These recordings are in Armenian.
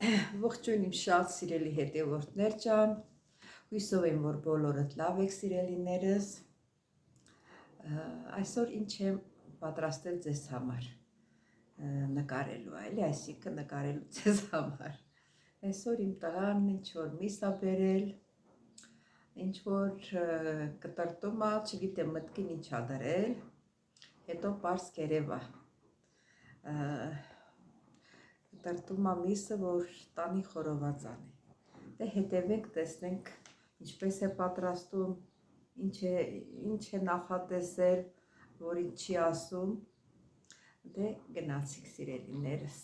Ողջույն իմ շատ սիրելի հետևորդներ ջան, հույսով եմ, որ բոլորդ լավ եք սիրելիներս, այսօր ինչ եմ պատրաստել ձեզ համար, նկարելու, այլի, այսինքն նկարելու ձեզ համար, այսօր իմ տղան ինչ-որ միս ա բերել, ինչ-որ կտրտում ա, չգիտեմ մտքին ինչ ա դրել, հետո պարզ կերև ա, կտրտում ա միսը, որ տանի խորովածան է, դե հետևենք, տեսնենք ինչպես է պատրաստում, ինչ է նախատեսել, որ ինչ չի ասում, դե գնացիք սիրելիներս։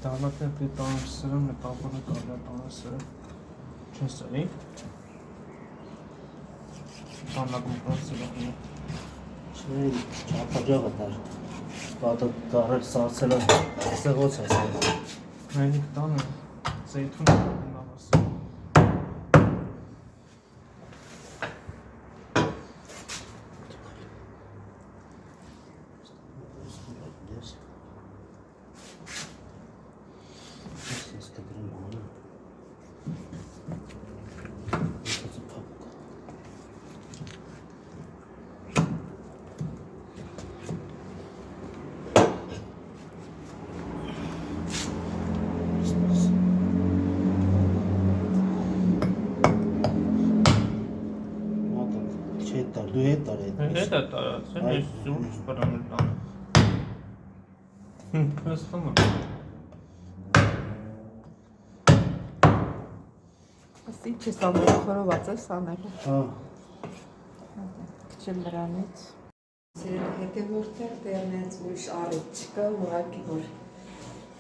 Դառնական պետանոց սրում նկապանը կարդատանը սրում չեն սրի դառնական պրասիրակն է չէ, չապաջաղը դար պատը դարել սարցել է սեղոց է սարցել նայնիք տանը զեյթուն նավասը դու հետ տար հետ է տարած, ես զուրջ պրանել տանը հստում է Աստ ինչ ես անելու, խորոված ես անելու Կչեմ դրանից Սիրելի հետևորդներ, տեղնից ուրիշ առիթ չկա, ուղղակի որ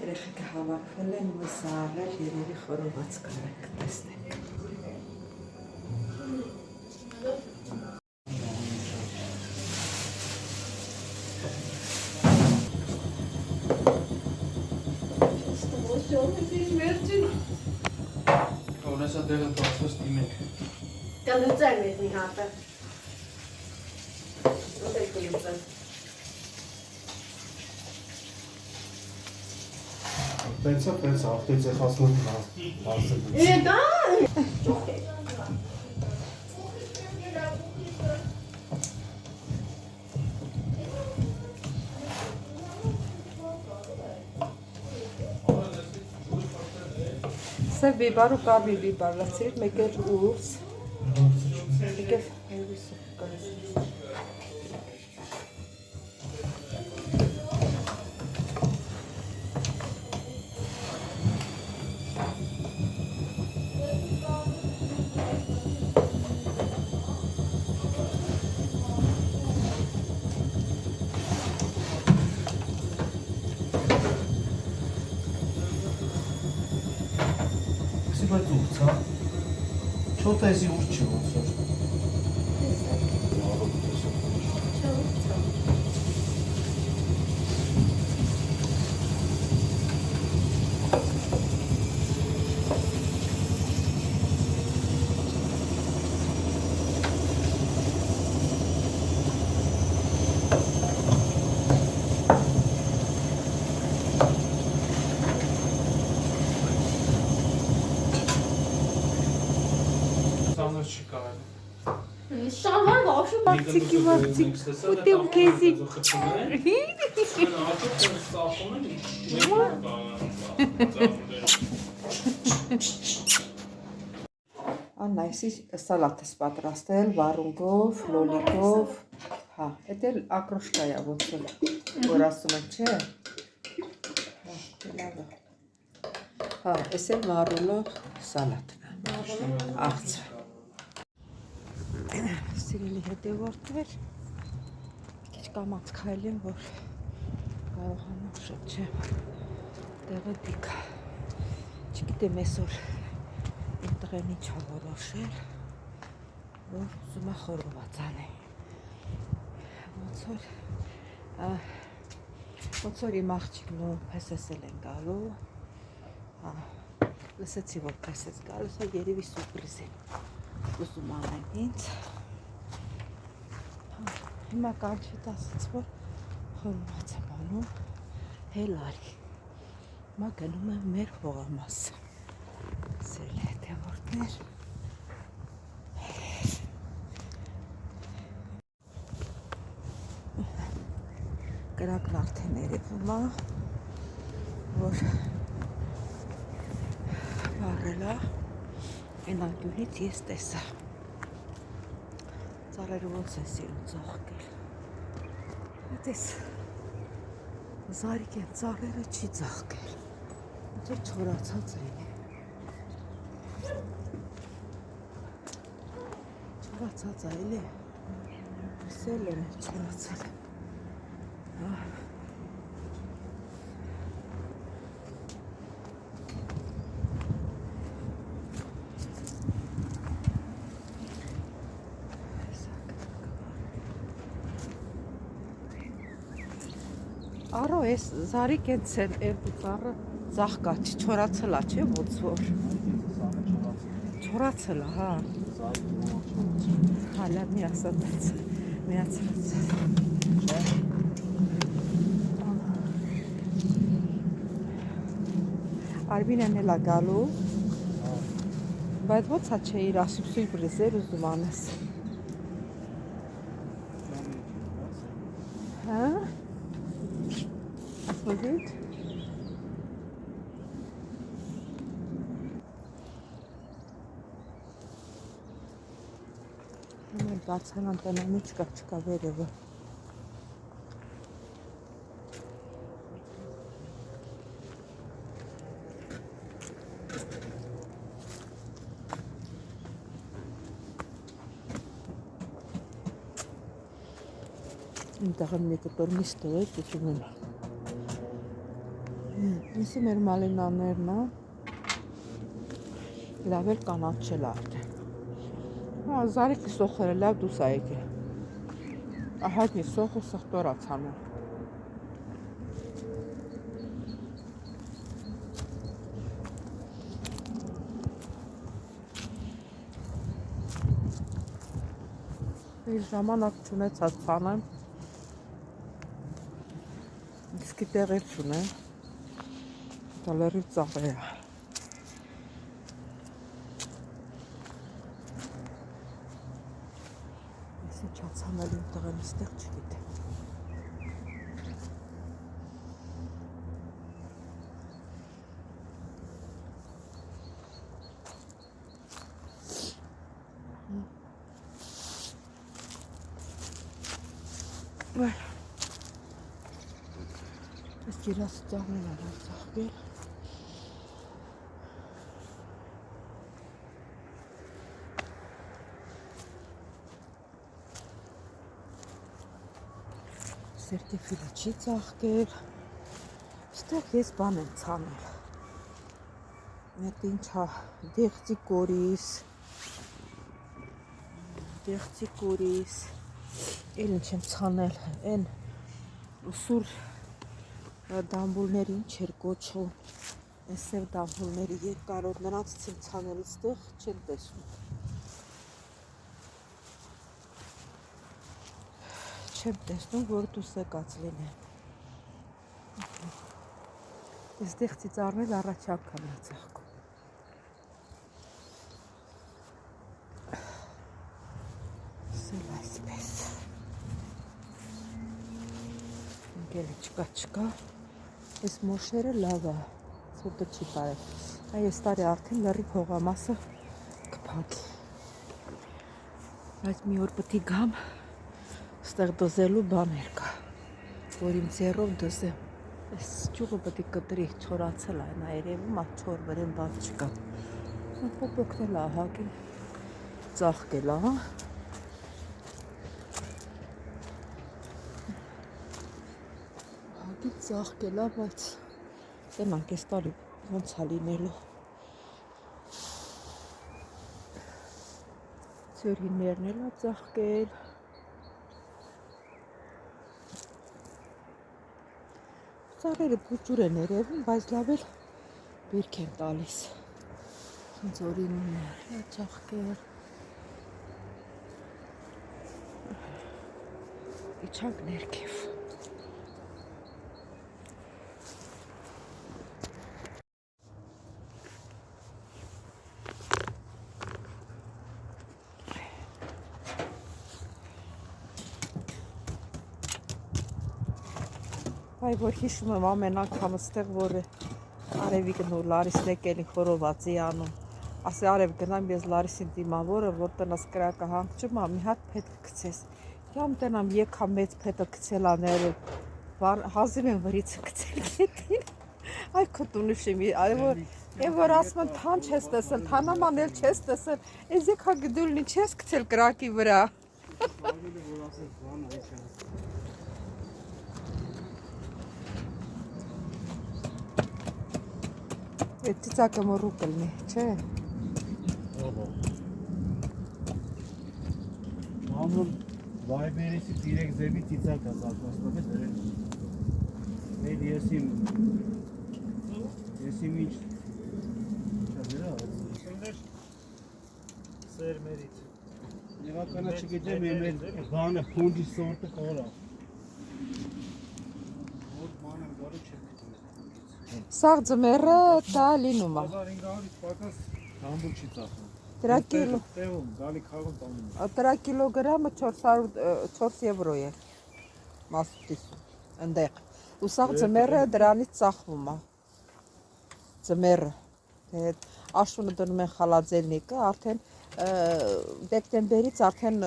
երեխեքը հավաքվել են, միսը առել, երևի խորոված կարեք տեսնենք Օրեսա դեղը տասվս դիմեք Կլուծեմ ես մի հատը Ոնց է կլուծեմ Պենցա, ավտոյց է խասմոտ հասել Է դա Սև բիբար ու կարմիր բիբար լացրիտ, մեկ էլ ուրս Մեկ էլ հերվիսը կարեսնից բայց ուրց, հա? Չոտ էզի ուրց չի ոնց որ չի կարել Շալվար վախշու Մաղցիկի, ուտեմ կեզի Աննա, այսի սալատ ես պատրաստել, վարունգով, լոլիկով Հա, էդ էլ ակրոշկայա ոնց որ ասում են, չէ Հա, ես էլ վարունով սալատն է Աղցը Սիրելի հետևորդներ, քիչ կամաց քայլեմ, որ կարողանամ շփչեմ տեղը դիքա Չգիտեմ այսօր իմ տղեն ինչ ա որոշել, որ ուզում է խորոված անել Ոնց որ իմ աղջիկն ու փեսեսել են գալու Լսեցի, որ փեսես գալու, սա երևի սուրպրիզ է ուզում անեն ինձ Հիմա կանչի 10-ից որ խորոված եմ անում, հել արի։ Հիմա գնում եմ մեր հողամասը։ Սել հետևորդներ։ Կրակն արդեն երևում է, որ վառել է, այն անկյունից ես տեսա։ Ծառերը ոնց են սիրում ծաղկել։ Այդպես զարիկ են ծառերը չի ծաղկել, ոնց որ չորացած լինի։ Չորացած է էլի, սել են չորացել։ Արո էս զարիկ են երկու ծառը ծաղկա չի, չորացել է, չէ՞ ոնց որ։ Չորացել է, հա։ Հալա միացրած։ Արբինեն էլ է գալու, բայց ոնց է չէ իր ասիք սուրպրիզեր ուզում անես։ Հա։ Ասոզիտ։ Հիմա բացան անտենամի չկա վերևը։ Ինտեղ մի կտոր միստ է, ճուճում եմ։ Իսի մեր մալինաներն է, լավ էլ կանաչել արդեն։ Հա, զարիկի սոխերը լավ դուս է եկել։ Ահագի սոխը սխտորա ցանում։ Ես ժամանակ չունեցած ցանեմ։ Իսկի տեղեր չունեմ, տալերիվ ծաղեր է։ Ես չացանել իմ տղեն իստեղ չգիտեմ։ Այս գիրասը ծաղմին է ծաղկել։ Սերտիֆիլը չի ծաղկել։ Ստեղ ես բան եմ ցանել։ Այդ ինչա դեղցի կորիս, էլ ինչ եմ ցանել, են սուր դամբուլների ինչ էր կոչում, են սև դամբուլների երկարոտ, նրանցից եմ ցանել, ստեղ չեմ տեսնում։ Չեմ տեսնում, որ դուս եկած լինեն։ Այստեղցի ծառնել առաջ անգամ է ծաղկում։ Սել այսպես։ Ընկել չկա։ Այս մոշերը լավ է, սոտը չի բարել։ Այս տարի արդեն լրի հողամասը կփակի։ Բայց մի օր պետք է գամ, ստեղ դոզելու բաներ կա, որ իմ ձեռով դոզեմ։ Այս ճյուղը պետք է կտրի, չորացել է, նա երևում է չոր վրան բան չկա։ Պոպոկն էլ ահագին ծաղկել է, հա։ Ծաղկել է, բայց տենանք այս տարի ոնց է լինելու։ Ծյուրիներն էլ է ծաղկել։ Ծառերը փուճուր են երևում, բայց լավ էլ բերք են տալիս։ Ոնց օրիններ է ծաղկել։ Իջանք ներքև։ Այ որ հիշում եմ ամեն անգամ ստեղ, որ Արևիկն ու Լարիսն եկել են խորովածի անում։ Ասի Արև գնամ ես Լարիսին դիմավորը, որ տնաս կրակը հանգչում, մի հատ փետ կգցես։ Կամ տենամ եկա մեծ փետը գցել աները, հազիվ են վրիցը գցել գետին։ Այ քո տունը շիմի, այ որ ասում են թան չես տեսել, թանաման էլ չես տեսել, ես եկա գդուլնի չես գցել կրակի վրա։ Այդ ծիծակը մոռուկ ելնի, չէ։ Համոն վայբերիսի դիրեք ձևի ծիծակա զարկասնով է դրել։ Մեր եսիմ ինչ չավերա այդ սեր մերից։ Եվականա չգետեմ մեր բանը պոնջի սորտը խորա։ Որ բանը գարը չեմ Սաղ ձմերը դա լինում է։ 1500-ից պակաս համբուր չի ծախում։ Դրա կիլո Տեղում գալի խաղում տանում։ Դրա կիլոգրամը 4 եվրո է։ Մասուտիս ընդեղ։ Ու սաղ ձմերը դրանից ծախվում է։ Ձմերը։ Թե աշունը դնում են խալաձելնիկը, արդեն դեկտեմբերից արդեն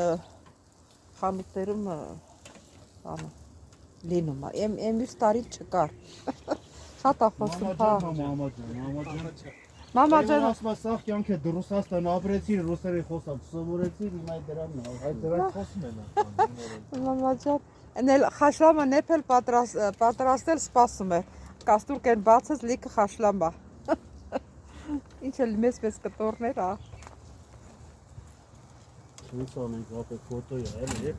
խանութներում բանը լինում է։ Մյուս տարի չկար։ Շատ ախոսում, հա։ Մամա ջան, ասում է սաղ կյանք է Ռուսաստան ապրեցին, ռուսերեն խոսալ սովորեցին, հիմա դրանն է, այդ դրանք խոսում են։ մամա ջան, էնել խաշլամը նեփել պատրաստել սպասում է։ Կաստուրկ են բացած լիքը խաշլամա։ Ինչ էլ մեծ կտորներ, հա։ Ինչ անենք, ապե ֆոտո է, էլի,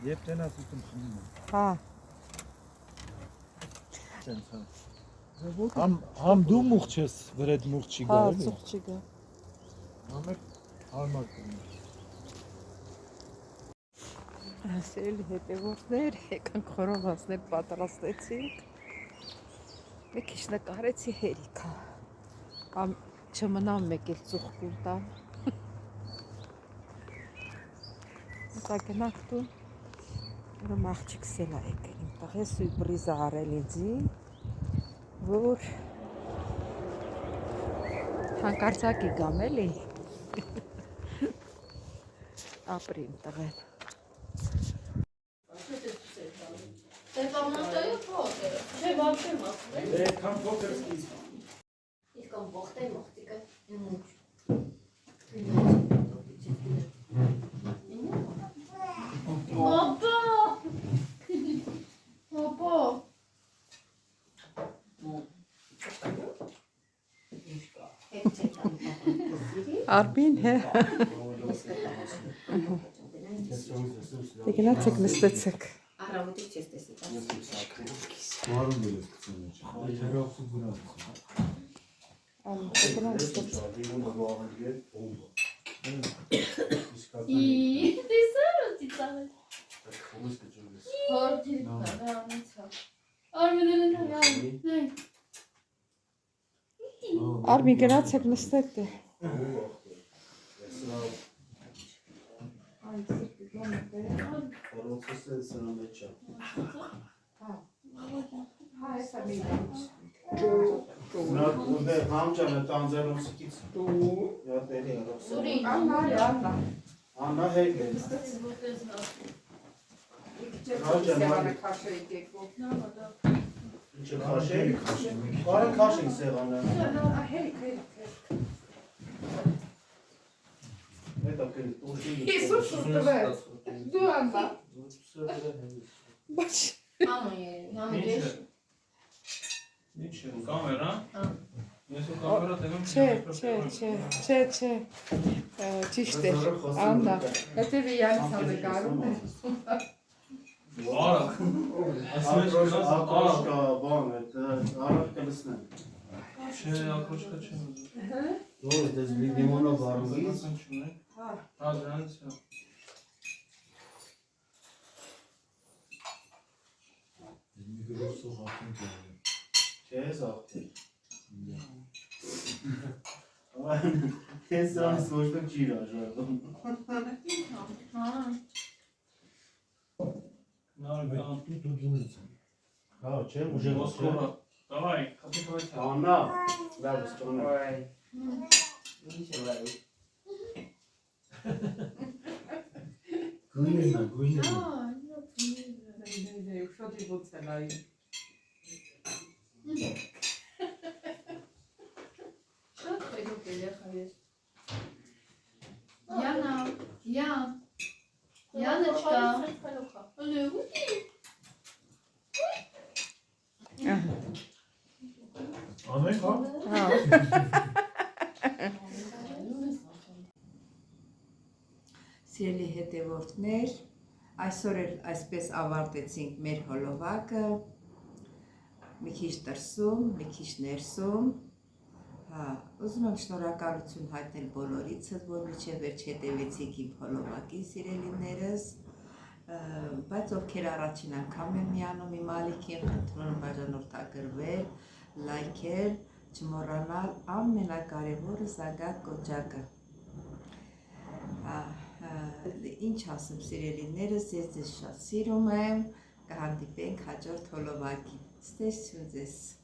երբ տենաս ուտում խմում եմ։ Հա։ Համ դու մուղ չես, վրեդ մուղ չի գա, Հա, էլի։ ծուղ չի գա։ Համ է հարմար կնում։ Սիրելի հետևորդներ, եկանք խորովածներ պատրաստեցինք։ Մի քիչ նկարեցի հերիքա։ Կամ չմնամ մեկ էլ ծուղ կուլ տամ։ Սա գնանք տուն։ Որում աղջիկս էլ ա եկել իմ տղ, ես ու բրիզը արել ինձի, որ հանկարծակի գամ էլի, ապրի իմ տղեն։ Это монтаю фото. Че вообще махты? Քան փոքր սկիզբ։ Իսկ ամբողջը մախտիկը։ Папа! Папа! Արբին հե։ Դե գնացեք նստեցեք։ Առավոտից չես տեսել։ Մարում եմ գցում։ Հերոսու գնա։ Տեսա՞ր ծիծաղը։ Հորթի դրանիցա։ Արմենը Արմի գնացեք նստեք դե։ Հա, հեսա մի Նա համճանը տանձերոսիկից я տերի արող։ Սուրի։ Աննա հետ է։ Ինչ քաշեք։ Բարը քաշենք սեղանը։ Դա կերի տոշի։ Իսուս ուտվեց։ Դու անա։ Բայց Համեջ։ Ինչ է, կամերա։ Ես ու կամերա տենեմ։ Չէ։ Ճիշտ է։ Աննա, հետևի Յանից նկարում է։ Արա։ Ակրոշկա բան է, արավ կլսնեմ։ Չէ, ակրոշկա չեմ ուզում։ Դու դες լիմոնը բարուգից։ Հա, դրանից է։ Ես դրանից ոչ մեկ չի հրաժարվում։ Հա։ Հա, չէ, ուժեղ Скоро. Давай, хотя бы Աննա, լավ ստոնա։ Գույնը։ Հա, Շատ իբոցելայի։ շատ խելոք երեխա ես։ Յանա, Յանочка։ Ալեու։ Անենք, հա։ Սիրելի հետևորդներ, այսօր էլ այսպես ավարտեցինք մեր հոլովակը, մի քիչ դրսում, մի քիչ ներսում, ուզում եմ շնորհակալություն հայտնել բոլորիցս, որ մինչև վերջ հետևեցիք իմ հոլովակին, սիրելիներս, բայց ովքեր առաջին անգամ եմ միանում իմ ալիքին, խնդրում եմ բաժանորդագրվել, լայքել, չմոռանալ ամենակարևորը զանգակ կոճակը։ Ինչ ասեմ սիրելիներս, ես ձեզ շատ սիրում եմ, կհանդիպենք հաջորդ հոլովակին։ Ստեսություն ձեզ։